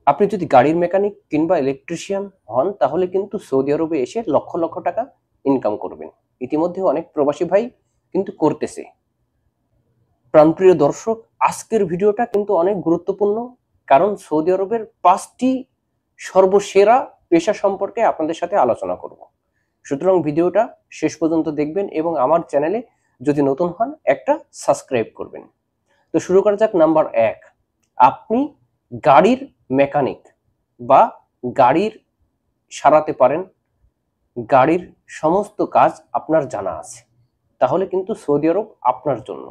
আপনি যদি গাড়ির মেকানিক কিংবা ইলেকট্রিশিয়ান হন তাহলে কিন্তু সৌদি আরবে এসে লক্ষ লক্ষ টাকা ইনকাম করবেন। ইতিমধ্যে অনেক প্রবাসী ভাই কিন্তু করতেছে। প্রাণপ্রিয় দর্শক, আজকের ভিডিওটা কিন্তু অনেক গুরুত্বপূর্ণ, কারণ সৌদি আরবের 5টি সর্বসেরা পেশা সম্পর্কে আপনাদের সাথে আলোচনা করব। সুতরাং ভিডিওটা শেষ পর্যন্ত দেখবেন এবং আমার চ্যানেলে যদি নতুন হন একটা সাবস্ক্রাইব করবেন। তো শুরু করা যাক। নাম্বার 1, আপনি গাড়ির মেকানিক বা গাড়ির সারাতে পারেন, গাড়ির সমস্ত কাজ আপনার জানা আছে, তাহলে কিন্তু সৌদি আরব আপনার জন্য।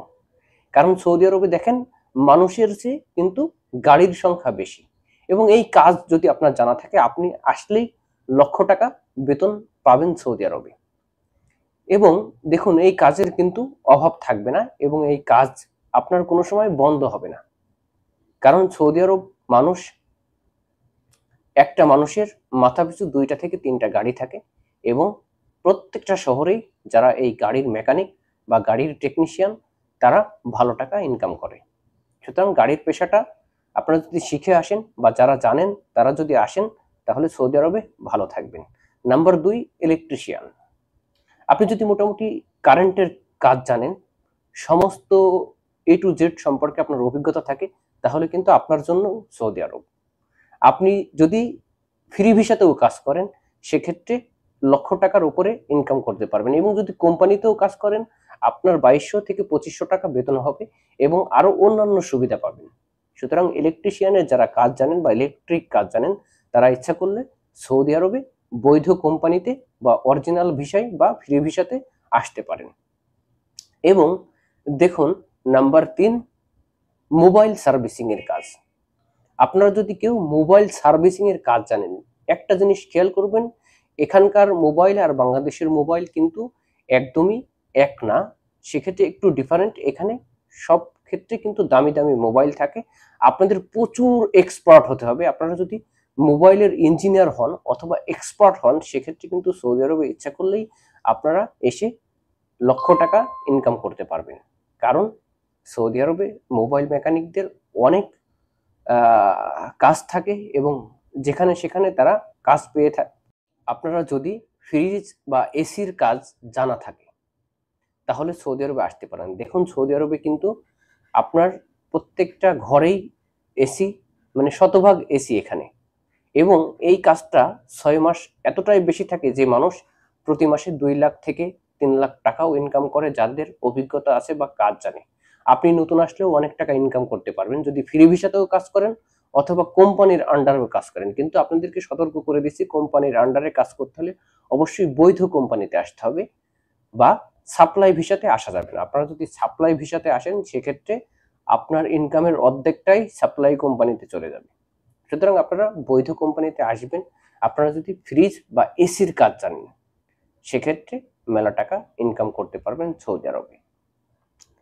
কারণ সৌদি আরবে দেখেন মানুষের চেয়ে কিন্তু গাড়ির সংখ্যা বেশি, এবং এই কাজ যদি আপনার জানা থাকে আপনি আসলেই লক্ষ টাকা বেতন পাবেন সৌদি আরবে। এবং দেখুন এই কাজের কিন্তু অভাব থাকবে না, এবং এই কাজ আপনার কোনো সময় বন্ধ হবে না। কারণ সৌদি আরব মানুষ, একটা মানুষের মাথাপিছু 2টা থেকে 3টা গাড়ি থাকে, এবং প্রত্যেকটা শহরেই যারা এই গাড়ির মেকানিক বা গাড়ির টেকনিশিয়ান তারা ভালো টাকা ইনকাম করে। সুতরাং গাড়ির পেশাটা আপনারা যদি শিখে আসেন বা যারা জানেন তারা যদি আসেন তাহলে সৌদি আরবে ভালো থাকবেন। Number 2, electrician. আপনি যদি মোটামুটি কারেন্টের কাজ জানেন, সমস্ত A to Z সম্পর্কে আপনার অভিজ্ঞতা থাকে, তাহলে কিন্তু আপনার জন্য সৌদি আরব। আপনি যদি ফ্রি ভিসাতেও কাজ করেন সেক্ষেত্রে লক্ষ টাকার উপরে ইনকাম করতে পারবেন, এবং যদি কোম্পানিতেও কাজ করেন আপনার 2200 থেকে 2500 টাকা বেতন হবে, এবং আরো অন্যান্য সুবিধা পাবেন। সুতরাং ইলেকট্রিশিয়ানের যারা কাজ জানেন বা ইলেকট্রিক কাজ জানেন তারা ইচ্ছা করলে সৌদি আরবে বৈধ কোম্পানিতে বা অরিজিনাল ভিসায় বা ফ্রি ভিসাতে আসতে পারেন। এবং দেখুন নাম্বার 3, মোবাইল সার্ভিসিং এর কাজ। আপনারা যদি কেউ মোবাইল সার্ভিসিং এর কাজ জানেন, একটা জিনিস খেয়াল করবেন, এখানকার মোবাইল আর বাংলাদেশের মোবাইল কিন্তু একদমই এক না, সেক্ষেত্রে একটু ডিফারেন্ট। এখানে সব ক্ষেত্রে কিন্তু দামি দামি মোবাইল থাকে, আপনাদের প্রচুর এক্সপার্ট হতে হবে। আপনারা যদি মোবাইলের ইঞ্জিনিয়ার হন অথবা এক্সপার্ট হন সেক্ষেত্রে কিন্তু সৌদি আরবে ইচ্ছা করলেই আপনারা এসে লক্ষ টাকা ইনকাম করতে পারবেন। কারণ সৌদি আরবে মোবাইল মেকানিকদের অনেক কাজ থাকে, এবং যেখানে সেখানে তারা কাজ পেয়ে থাকে। আপনারা যদি ফ্রিজ বা এসির কাজ জানা থাকে তাহলে সৌদি আরবে আসতে পারেন। দেখুন সৌদি আরবে কিন্তু আপনার প্রত্যেকটা ঘরেই এসি, মানে শতভাগ এসি এখানে, এবং এই কাজটা 6 মাস এতটাই বেশি থাকে যে মানুষ প্রতি মাসে 2 লাখ থেকে 3 লাখ টাকাও ইনকাম করে, যাদের অভিজ্ঞতা আছে বা কাজ জানে। আপনি নতুন আসলেও অনেক টাকা ইনকাম করতে পারবেন যদি ফ্রি ভিসাতেও কাজ করেন অথবা কোম্পানির আন্ডারেও কাজ করেন। কিন্তু আপনাদেরকে সতর্ক করে দিচ্ছি, কোম্পানির আন্ডারে কাজ করতে হলে অবশ্যই বৈধ কোম্পানিতে আসতে হবে, বা সাপ্লাই ভিসাতে আসা যাবে না। আপনারা যদি সাপ্লাই ভিসাতে আসেন সেক্ষেত্রে আপনার ইনকামের অর্ধেকটাই সাপ্লাই কোম্পানিতে চলে যাবে। সুতরাং আপনারা বৈধ কোম্পানিতে আসবেন। আপনারা যদি ফ্রিজ বা এসির কাজ জানেন সেক্ষেত্রে মেলা টাকা ইনকাম করতে পারবেন সৌদি আরবে।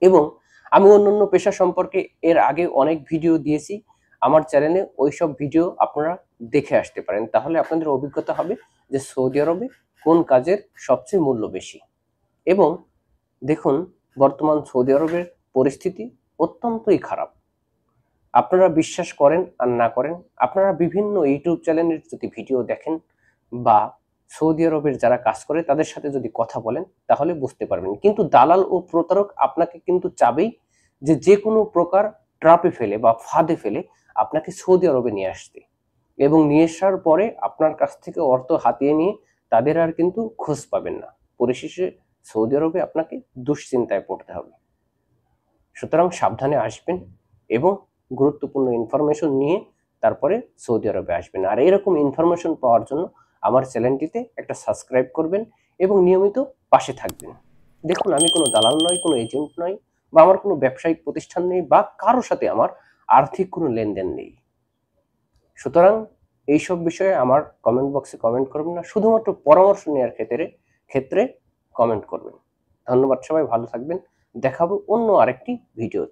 এবং আমি অন্যান্য পেশা সম্পর্কে এর আগে অনেক ভিডিও দিয়েছি আমার চ্যানেলে, ওইসব ভিডিও আপনারা দেখে আসতে পারেন, তাহলে আপনাদের অভিজ্ঞতা হবে যে সৌদি আরবে কোন কাজের সবচেয়ে মূল্য বেশি। এবং দেখুন বর্তমান সৌদি আরবের পরিস্থিতি অত্যন্তই খারাপ। আপনারা বিশ্বাস করেন আর না করেন, আপনারা বিভিন্ন ইউটিউব চ্যানেলের যদি ভিডিও দেখেন বা সৌদি আরবের যারা কাজ করে তাদের সাথে যদি কথা বলেন তাহলে বুঝতে পারবেন। কিন্তু দালাল ও প্রতারক আপনাকে কিন্তু চাবেই যে কোনো প্রকার ট্রাপে ফেলে বা ফাঁদে ফেলে আপনাকে সৌদি আরবে নিয়ে আসতে, এবং নিয়ে আসার পরে আপনার কাছ থেকে অর্থ হাতিয়ে নিয়ে তাদের আর কিন্তু খোঁজ পাবেন না। পরিশেষে সৌদি আরবে আপনাকে দুশ্চিন্তায় পড়তে হবে। সুতরাং সাবধানে আসবেন এবং গুরুত্বপূর্ণ ইনফরমেশন নিয়ে তারপরে সৌদি আরবে আসবেন। আর এরকম ইনফরমেশন পাওয়ার জন্য আমার চ্যানেলটিতে একটা সাবস্ক্রাইব করবেন এবং নিয়মিত পাশে থাকবেন। দেখুন আমি কোনো দালাল নই, কোনো এজেন্ট নই, বা আমার কোনো ব্যবসায়িক প্রতিষ্ঠান নেই, বা কারোর সাথে আমার আর্থিক কোনো লেনদেন নেই। সুতরাং এইসব বিষয়ে আমার কমেন্ট বক্সে কমেন্ট করবেন না, শুধুমাত্র পরামর্শ নেওয়ার ক্ষেত্রে কমেন্ট করবেন। ধন্যবাদ, সবাই ভালো থাকবেন। দেখাবো অন্য আরেকটি ভিডিও।